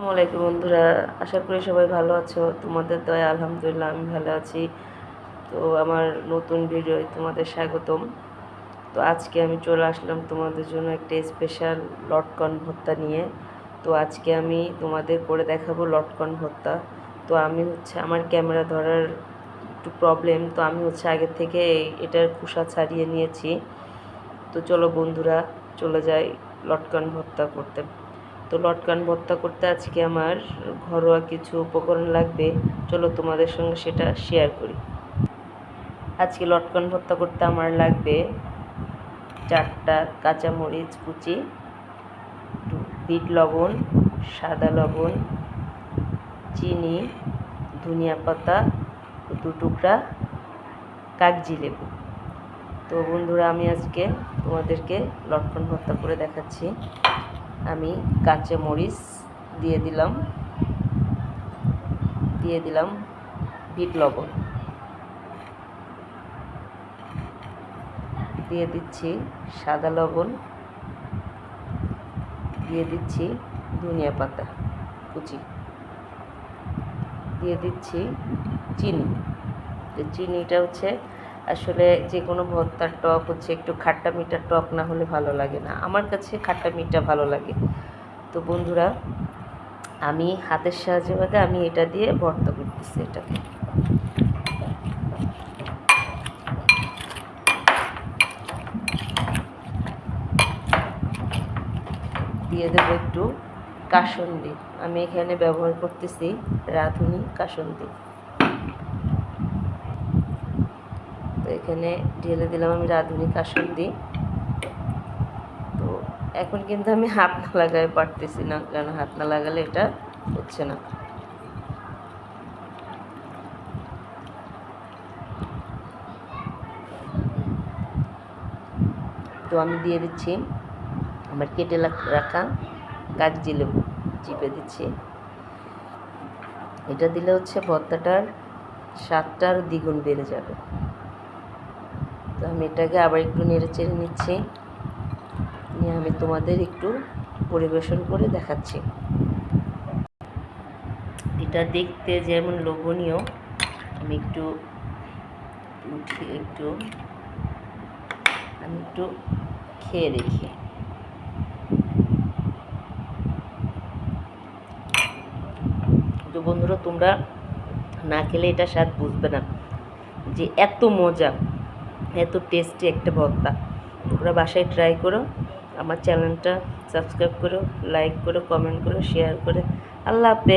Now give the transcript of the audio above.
আসসালামু আলাইকুম বন্ধুরা, আশা করি সবাই ভালো আছো। তোমাদের দয়া আলহামদুলিল্লাহ আমি ভালো আছি। তো আমার নতুন ভিডিও তোমাদের স্বাগতম। তো আজকে আমি চলে আসলাম তোমাদের জন্য একটা স্পেশাল লটকন ভর্তা নিয়ে। তো আজকে আমি তোমাদের করে দেখাবো লটকন ভর্তা। তো আমি আমার ক্যামেরা ধরার একটু প্রবলেম, তো আমি আগে থেকে এটার খোসা ছাড়িয়ে নিয়েছি। তো চলো বন্ধুরা, চলে যাই লটকন ভর্তা করতে। তো লটকন ভর্তা করতে আজকে আমার ঘরোয়া কিছু উপকরণ লাগবে, চলো তোমাদের সঙ্গে সেটা শেয়ার করি। আজকে লটকন ভর্তা করতে আমার লাগবে 4টা কাঁচামরিচ কুচি, বিট লবণ, সাদা লবণ, চিনি, ধনিয়া পাতা, 2 টুকরা কাগজি লেবু। তো বন্ধুরা, আমি আজকে তোমাদেরকে লটকন ভর্তা করে দেখাচ্ছি। আমি কাঁচা মরিচ দিয়ে দিলাম বিট লবণ, দিয়ে দিচ্ছি সাদা লবণ, দিয়ে দিচ্ছি ধনিয়া পাতা কুচি, দিয়ে দিচ্ছি চিনি। চিনিটা আসলে যে কোনো ভর্তার টক একটু খাট্টা মিঠা, টক না হলে ভালো লাগে না, আমার কাছে খাট্টা মিঠা ভালো লাগে। তো বন্ধুরা, আমি হাতের সাহায্যে আমি এটা দিয়ে ভর্তা করতেছি। এটাকে দিয়ে দেবো একটু কাসুন্দি। আমি এখানে ব্যবহার করতেছি রাঁধুনি কাসুন্দি। তো এখানে ঢেলে দিলাম আমি রাঁধুনি কাসুন্দি। তো এখন কিন্তু আমি হাত না লাগাতে পারতেছি না, কারণ হাত না লাগালে এটা হচ্ছে না। তো আমি দিয়ে দিচ্ছি আমার কেটে রাখা কাগজি লেবু, চিপে দিচ্ছি। এটা দিলে ভর্তাটার স্বাদটা আরও দ্বিগুণ বেড়ে যাবে। তো আমি এটাকে আবার একটু নেড়ে চেড়ে নিচ্ছি, নিয়ে আমি তোমাদের একটু পরিবেশন করে দেখাচ্ছি। এটা দেখতে যেমন লোভনীয়, আমি একটু খেয়ে দেখি। তো বন্ধুরা, তোমরা না খেলে এটা স্বাদ বুঝবে না যে এত মজা, এত টেস্টি একটা ভর্তা। তোমরা বাসায় ট্রাই করো, আমার চ্যানেলটা সাবস্ক্রাইব করো, লাইক করো, কমেন্ট করো, শেয়ার করে। আল্লাহ হাফেজ।